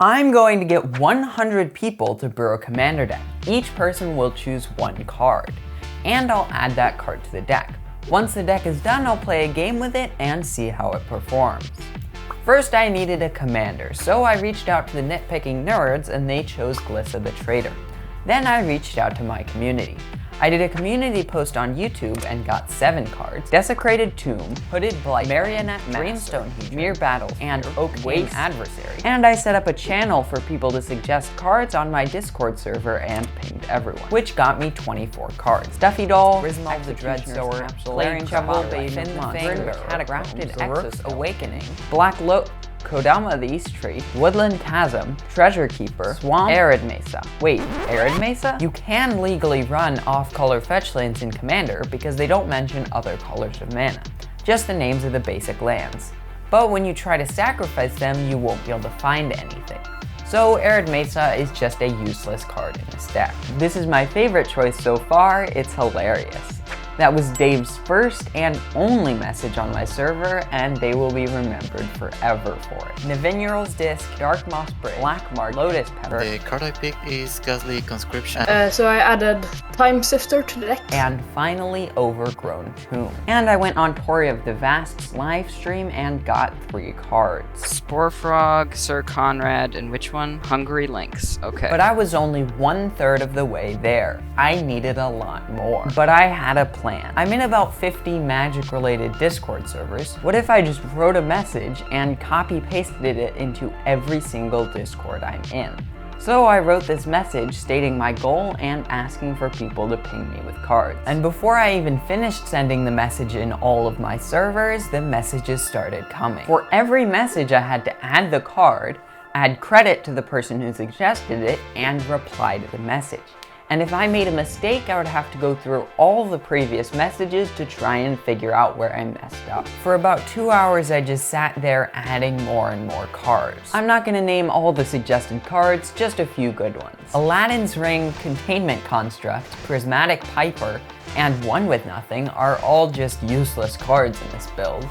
I'm going to get 100 people to brew a commander deck. Each person will choose one card, and I'll add that card to the deck. Once the deck is done, I'll play a game with it and see how it performs. First, I needed a commander, so I reached out to the nitpicking nerds and they chose Glissa the Trader. Then I reached out to my community. I did a community post on YouTube and got 7 cards: Desecrated Tomb, Hooded Blight, Marionette Master, Dreamstone Hedron, Mere Battle, and Oak Game Adversary. And I set up a channel for people to suggest cards on my Discord server and pinged everyone, which got me 24 cards. Stuffy Doll, Grismal the Dreadsower, Flaring Shovel, Finn the Fang, Catacrafted Exos Awakening, Black Kodama the East Tree, Woodland Chasm, Treasure Keeper, Swamp, Arid Mesa. Wait, Arid Mesa? You can legally run off-color fetch lands in Commander because they don't mention other colors of mana, just the names of the basic lands. But when you try to sacrifice them, you won't be able to find anything. So Arid Mesa is just a useless card in this deck. This is my favorite choice so far. It's hilarious. That was Dave's first and only message on my server, and they will be remembered forever for it. Navinural's Disc, Dark Moss Bridge, Black Mark, Lotus Pepper. The card I picked is Ghastly Conscription. So I added Time Sifter to the deck. And finally, Overgrown Tomb. And I went on Tory of the Vast's live stream and got 3 cards. Spore Frog, Sir Conrad, and which one? Hungry Lynx. Okay. But I was only 1/3 of the way there. I needed a lot more. But I had a plan. I'm in about 50 Magic-related Discord servers. What if I just wrote a message and copy-pasted it into every single Discord I'm in? So I wrote this message stating my goal and asking for people to ping me with cards. And before I even finished sending the message in all of my servers, the messages started coming. For every message, I had to add the card, add credit to the person who suggested it, and reply to the message. And if I made a mistake, I would have to go through all the previous messages to try and figure out where I messed up. For about 2 hours, I just sat there adding more and more cards. I'm not gonna name all the suggested cards, just a few good ones. Aladdin's Ring, Containment Construct, Prismatic Piper, and One with Nothing are all just useless cards in this build.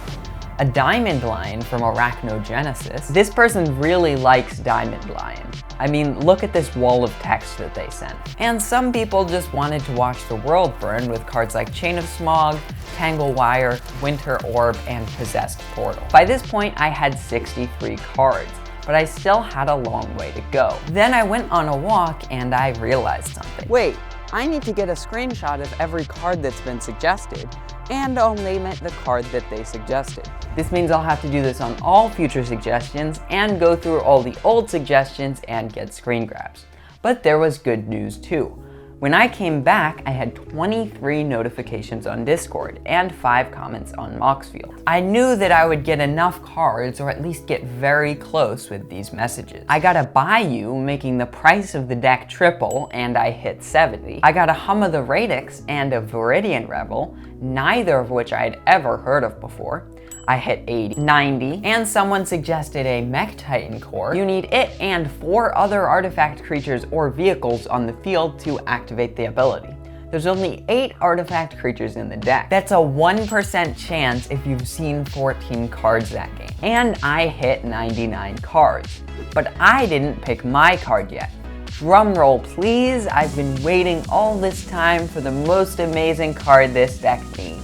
A Diamond Lion from Arachnogenesis. This person really likes Diamond Lion. I mean, look at this wall of text that they sent. And some people just wanted to watch the world burn with cards like Chain of Smog, Tangle Wire, Winter Orb, and Possessed Portal. By this point, I had 63 cards, but I still had a long way to go. Then I went on a walk and I realized something. Wait, I need to get a screenshot of every card that's been suggested, and I'll name it the card that they suggested. This means I'll have to do this on all future suggestions and go through all the old suggestions and get screen grabs. But there was good news too. When I came back, I had 23 notifications on Discord and 5 comments on Moxfield. I knew that I would get enough cards, or at least get very close with these messages. I got a Bayou, making the price of the deck triple, and I hit 70. I got a Hum of the Radix and a Viridian Revel, neither of which I had ever heard of before. I hit 80, 90, and someone suggested a Mech Titan core. You need it and 4 other artifact creatures or vehicles on the field to activate the ability. There's only 8 artifact creatures in the deck. That's a 1% chance if you've seen 14 cards that game. And I hit 99 cards. But I didn't pick my card yet. Drum roll, please. I've been waiting all this time for the most amazing card this deck needs.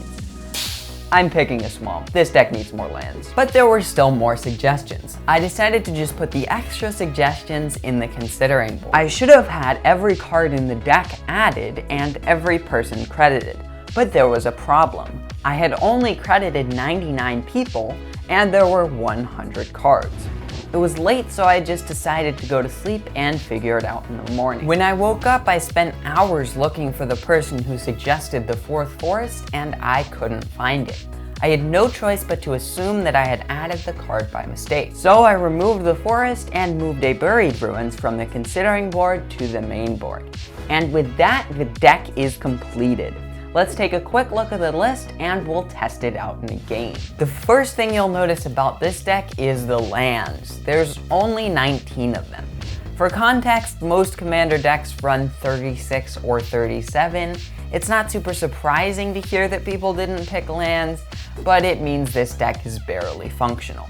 I'm picking a Swamp. This deck needs more lands. But there were still more suggestions. I decided to just put the extra suggestions in the considering board. I should have had every card in the deck added and every person credited, but there was a problem. I had only credited 99 people and there were 100 cards. It was late, so I just decided to go to sleep and figure it out in the morning. When I woke up, I spent hours looking for the person who suggested the 4th Forest, and I couldn't find it. I had no choice but to assume that I had added the card by mistake. So I removed the forest and moved a Buried Ruins from the considering board to the main board. And with that, the deck is completed. Let's take a quick look at the list and we'll test it out in a game. The first thing you'll notice about this deck is the lands. There's only 19 of them. For context, most Commander decks run 36 or 37. It's not super surprising to hear that people didn't pick lands, but it means this deck is barely functional.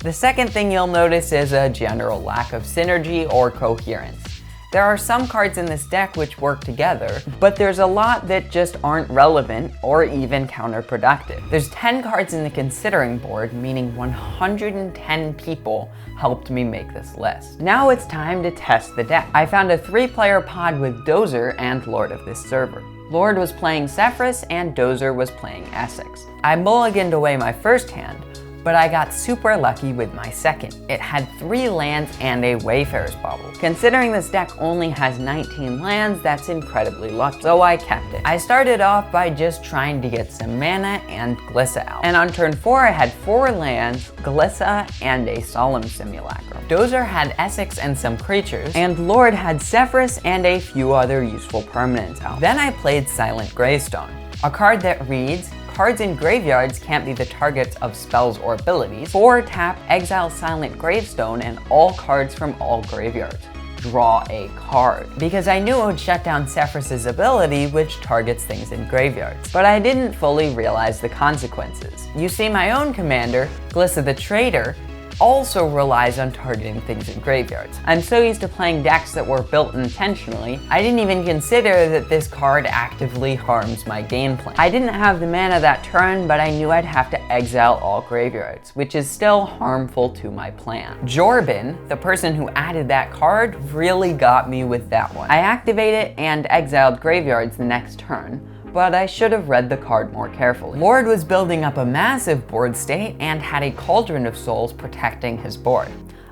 The second thing you'll notice is a general lack of synergy or coherence. There are some cards in this deck which work together, but there's a lot that just aren't relevant or even counterproductive. There's 10 cards in the considering board, meaning 110 people helped me make this list. Now it's time to test the deck. I found a 3-player pod with Dozer and Lord of this server. Lord was playing Zephyrus and Dozer was playing Essex. I mulliganed away my first hand, but I got super lucky with my second. It had 3 lands and a Wayfarer's Bauble. Considering this deck only has 19 lands, that's incredibly lucky, so I kept it. I started off by just trying to get some mana and Glissa out. And on turn 4, I had 4 lands, Glissa, and a Solemn Simulacrum. Dozer had Essex and some creatures, and Lord had Zephyrus and a few other useful permanents out. Then I played Silent Greystone, a card that reads, cards in graveyards can't be the targets of spells or abilities. 4 tap, exile Silent Gravestone and all cards from all graveyards. Draw a card. Because I knew it would shut down Zephyrus' ability, which targets things in graveyards. But I didn't fully realize the consequences. You see, my own commander, Glissa the Traitor, also relies on targeting things in graveyards. I'm so used to playing decks that were built intentionally, I didn't even consider that this card actively harms my game plan. I didn't have the mana that turn, but I knew I'd have to exile all graveyards, which is still harmful to my plan. Jorbin, the person who added that card, really got me with that one. I activated and exiled graveyards the next turn, but I should have read the card more carefully. Lord was building up a massive board state and had a Cauldron of Souls protecting his board.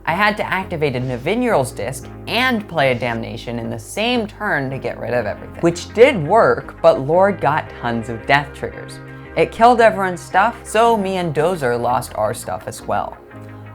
I had to activate a Navinural's Disc and play a Damnation in the same turn to get rid of everything. Which did work, but Lord got tons of death triggers. It killed everyone's stuff, so me and Dozer lost our stuff as well.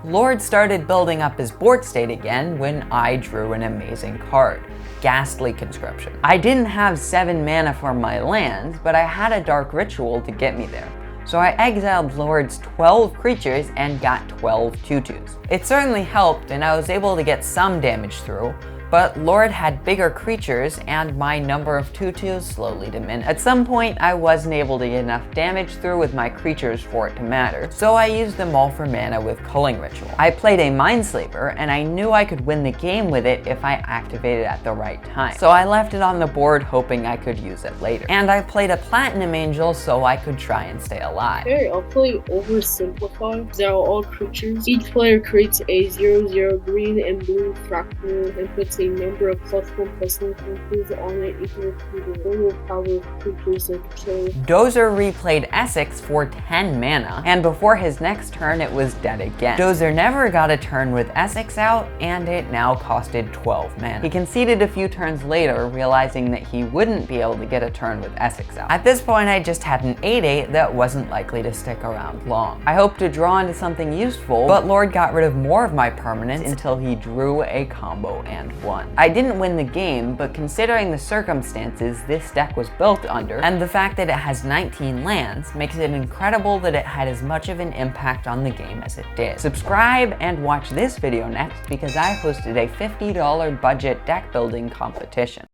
Lord started building up his board state again when I drew an amazing card, Ghastly Conscription. I didn't have 7 mana for my lands, but I had a Dark Ritual to get me there. So I exiled Lord's 12 creatures and got 12 tutus. It certainly helped and I was able to get some damage through, but Lord had bigger creatures and my number of tutus slowly diminished. At some point, I wasn't able to get enough damage through with my creatures for it to matter, so I used them all for mana with Culling Ritual. I played a Minesweeper and I knew I could win the game with it if I activated at the right time. So I left it on the board hoping I could use it later. And I played a Platinum Angel so I could try and stay alive. Okay, I'll play Oversimplify. These are all creatures. Each player creates a 0/0 green and blue fractal and puts a number of +1/+1 creatures on it equal to the total power of creatures it controls. Dozer replayed Essex for 10 mana, and before his next turn it was dead again. Dozer never got a turn with Essex out, and it now costed 12 mana. He conceded a few turns later, realizing that he wouldn't be able to get a turn with Essex out. At this point I just had an 8/8 that wasn't likely to stick around long. I hoped to draw into something useful, but Lord got rid of more of my permanents until he drew a combo and won. I didn't win the game, but considering the circumstances this deck was built under, and the fact that it has 19 lands, makes it incredible that it had as much of an impact on the game as it did. Subscribe and watch this video next because I hosted a $50 budget deck building competition.